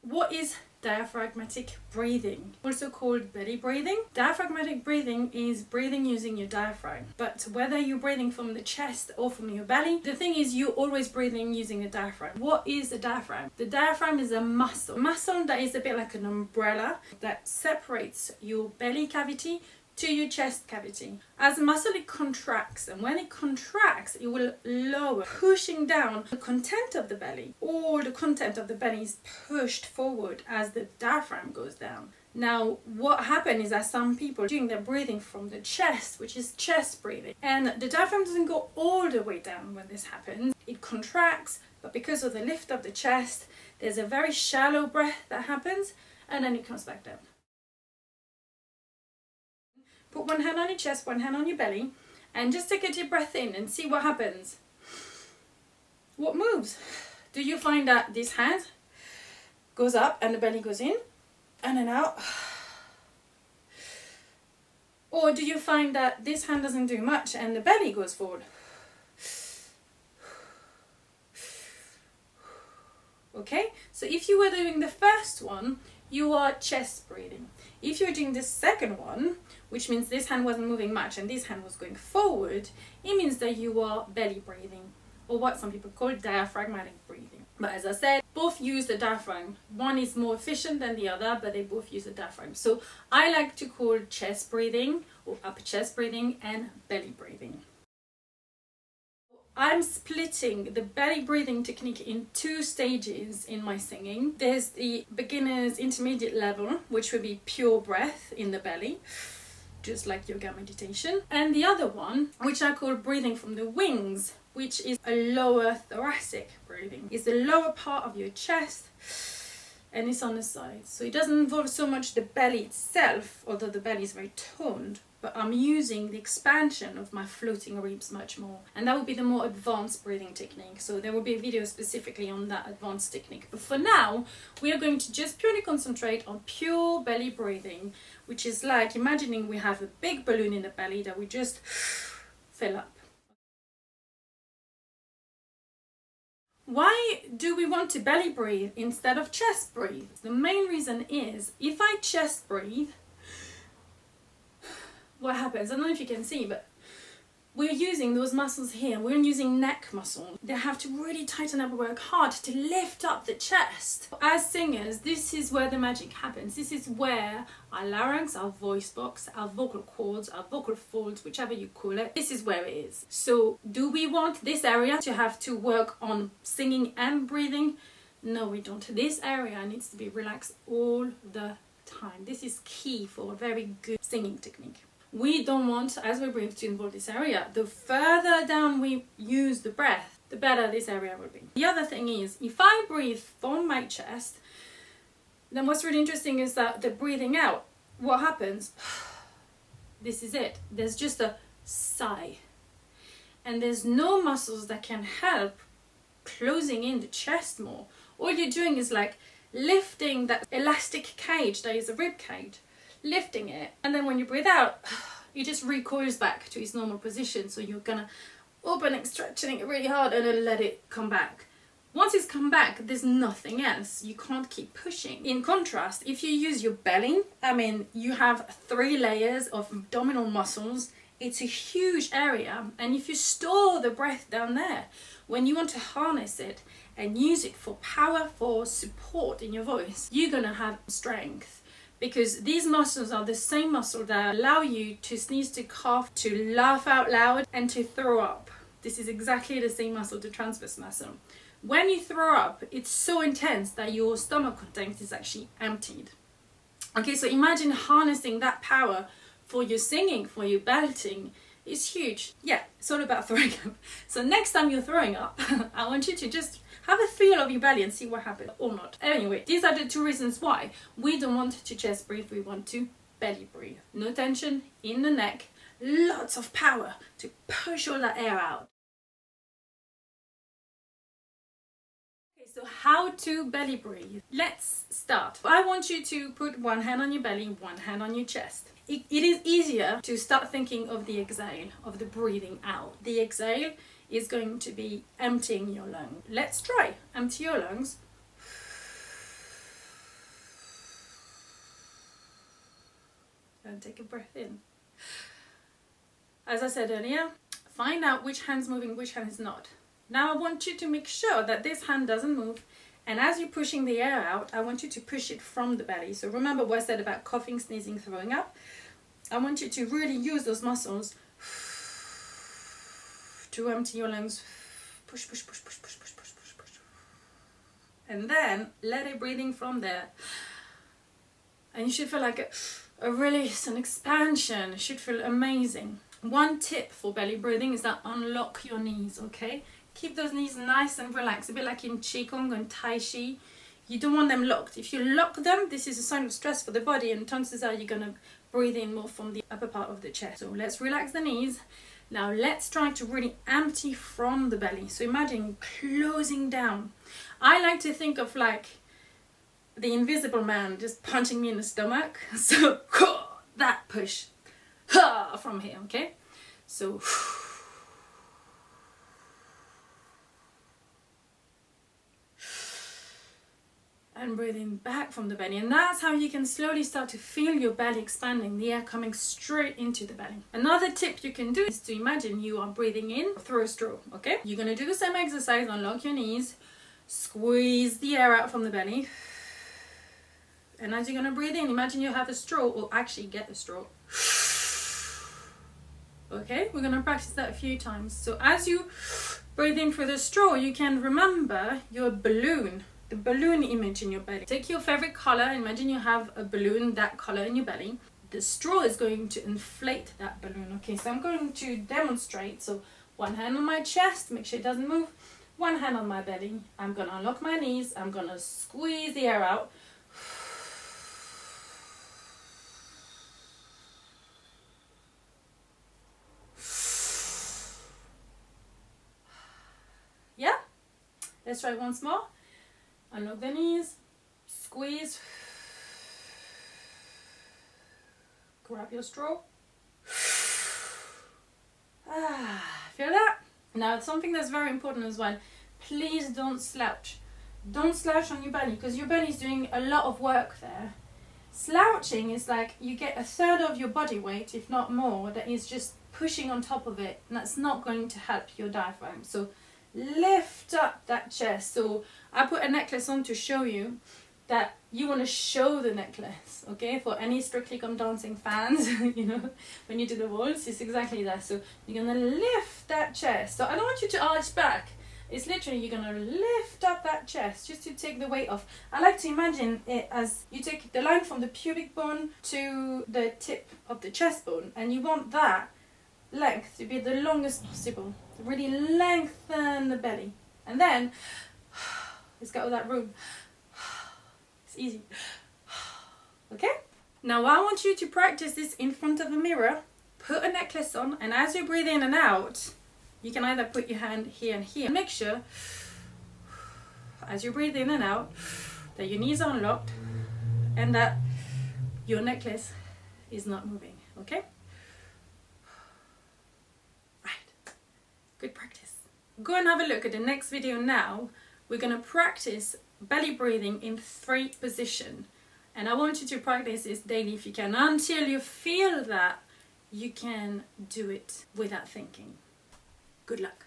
What is diaphragmatic breathing, also called belly breathing? Diaphragmatic breathing is breathing using your diaphragm, but whether you're breathing from the chest or from your belly, the thing is you're always breathing using the diaphragm. What is the diaphragm? The diaphragm is a muscle that is a bit like an umbrella that separates your belly cavity to your chest cavity. As a muscle, it contracts, and when it contracts, it will lower, pushing down the content of the belly. All the content of the belly is pushed forward as the diaphragm goes down. Now, what happens is that some people doing their breathing from the chest, which is chest breathing, and the diaphragm doesn't go all the way down when this happens. It contracts, but because of the lift of the chest, there's a very shallow breath that happens, and then it comes back down. Put one hand on your chest, one hand on your belly, and just take a deep breath in and see what happens. What moves? Do you find that this hand goes up and the belly goes in and then out? Or do you find that this hand doesn't do much and the belly goes forward? Okay, so if you were doing the first one, you are chest breathing. If you're doing the second one, which means this hand wasn't moving much and this hand was going forward, it means that you are belly breathing, or what some people call diaphragmatic breathing. But as I said, both use the diaphragm. One is more efficient than the other, but they both use the diaphragm. So I like to call chest breathing or upper chest breathing and belly breathing. I'm splitting the belly breathing technique in 2 stages in my singing. There's the beginner's intermediate level, which would be pure breath in the belly, just like yoga meditation. And the other one, which I call breathing from the wings, which is a lower thoracic breathing. It's the lower part of your chest and it's on the side. So it doesn't involve so much the belly itself, although the belly is very toned, but I'm using the expansion of my floating ribs much more. And that would be the more advanced breathing technique. So there will be a video specifically on that advanced technique. But for now, we are going to just purely concentrate on pure belly breathing, which is like imagining we have a big balloon in the belly that we just fill up. Why do we want to belly breathe instead of chest breathe? The main reason is if I chest breathe, what happens? I don't know if you can see, but we're using those muscles here. We're using neck muscles. They have to really tighten up and work hard to lift up the chest. As singers, this is where the magic happens. This is where our larynx, our voice box, our vocal cords, our vocal folds, whichever you call it, this is where it is. So do we want this area to have to work on singing and breathing? No, we don't. This area needs to be relaxed all the time. This is key for a very good singing technique. We don't want, as we breathe, to involve this area. The further down we use the breath, the better this area will be. The other thing is, if I breathe from my chest, then what's really interesting is that the breathing out, what happens? This is it. There's just a sigh. And there's no muscles that can help closing in the chest more. All you're doing is like lifting that elastic cage that is a rib cage, lifting it, and then when you breathe out, it just recoils back to its normal position. So you're gonna open it, stretching it really hard, and then let it come back. Once it's come back, there's nothing else. You can't keep pushing. In contrast, if you use your belly, you have 3 layers of abdominal muscles. It's a huge area, and if you store the breath down there, when you want to harness it and use it for power, for support in your voice, you're gonna have strength. Because these muscles are the same muscle that allow you to sneeze, to cough, to laugh out loud, and to throw up. This is exactly the same muscle, the transverse muscle. When you throw up, it's so intense that your stomach content is actually emptied. Okay, so imagine harnessing that power for your singing, for your belting. It's huge. Yeah, it's all about throwing up. So next time you're throwing up, I want you to just have a feel of your belly and see what happens or not. Anyway, these are the 2 reasons why we don't want to chest breathe, we want to belly breathe. No tension in the neck, lots of power to push all that air out. Okay, so how to belly breathe? Let's start. I want you to put one hand on your belly, one hand on your chest. It is easier to start thinking of the exhale, of the breathing out. The exhale is going to be emptying your lung. Let's try. Empty your lungs. and take a breath in. As I said earlier, find out which hand's moving, which hand is not. Now I want you to make sure that this hand doesn't move, and as you're pushing the air out, I want you to push it from the belly. So remember what I said about coughing, sneezing, throwing up. I want you to really use those muscles to empty your lungs. Push, push, push, push, push, push, push, push, push. And then let it breathe in from there. And you should feel like a release, an expansion. It should feel amazing. One tip for belly breathing is that unlock your knees, okay? Keep those knees nice and relaxed, a bit like in Qigong and Tai Chi. You don't want them locked. If you lock them, this is a sign of stress for the body, and chances are you're going to breathe in more from the upper part of the chest. So let's relax the knees. Now let's try to really empty from the belly. So imagine closing down. I like to think of like the invisible man just punching me in the stomach. So that push from here, okay? So and breathing back from the belly, and that's how you can slowly start to feel your belly expanding, the air coming straight into the belly. Another tip you can do is to imagine you are breathing in through a straw, okay? You're going to do the same exercise, unlock your knees, squeeze the air out from the belly, and as you're going to breathe in, imagine you have a straw, or actually get a straw. Okay, we're going to practice that a few times. So as you breathe in through the straw, you can remember your balloon, the balloon image in your belly. Take your favorite color, imagine you have a balloon, that color in your belly. The straw is going to inflate that balloon. Okay, so I'm going to demonstrate. So one hand on my chest, make sure it doesn't move. One hand on my belly. I'm going to unlock my knees. I'm going to squeeze the air out. Yeah? Let's try it once more. Unlock the knees, squeeze, grab your straw. Feel that? Now something that's very important as well, please don't slouch. Don't slouch on your belly, because your belly is doing a lot of work there. Slouching is like you get a third of your body weight, if not more, that is just pushing on top of it, and that's not going to help your diaphragm. So lift up that chest. So I put a necklace on to show you that you want to show the necklace, okay? For any Strictly Come Dancing fans, you know, when you do the waltz, it's exactly that. So you're going to lift that chest. So I don't want you to arch back. It's literally you're going to lift up that chest just to take the weight off. I like to imagine it as you take the line from the pubic bone to the tip of the chest bone, and you want that length to be the longest possible. Really lengthen the belly, and then let's get all that room. It's easy. Okay, now I want you to practice this in front of a mirror. Put a necklace on, and as you breathe in and out, you can either put your hand here and here. Make sure as you breathe in and out that your knees are unlocked and that your necklace is not moving. Okay, good practice. Go and have a look at the next video now. We're going to practice belly breathing in 3 position. And I want you to practice this daily if you can, until you feel that you can do it without thinking. Good luck.